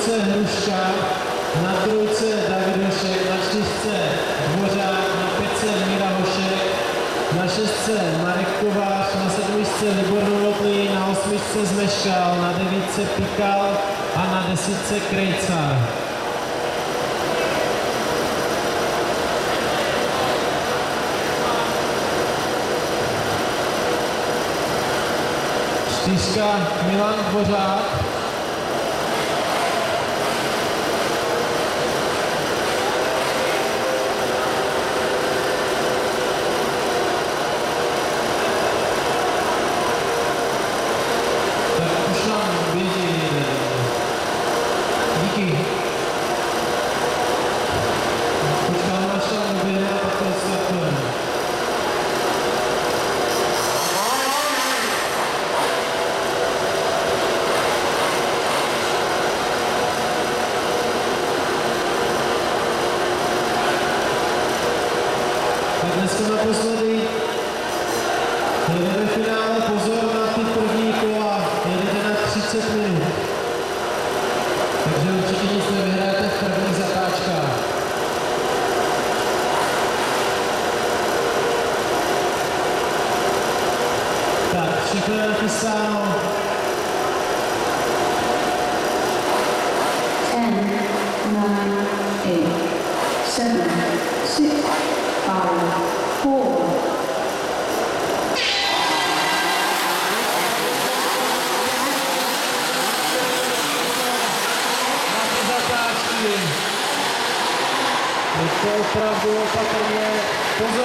dvojce Hruška, na trojce Davidošek, na čtyřce Dvořák, na pětce Míra Hošek, na šestce Marek Kovář, na sedmičce Libor Novotný, na osmičce Zmeškal, na devítce Pikal a na desítce Krejcar. Čtyřka Milan Dvořák. Dneska naposledy jedeme v finále, pozor na ty první kola, jedete na 30 minut. Takže určitě nic nevyhrajete v prvních zatáčkách. Tak, všechno je nachystáno. 10, 9, 8, 7, 6, 5, 4. Je to opravdu opatrně. Pozor!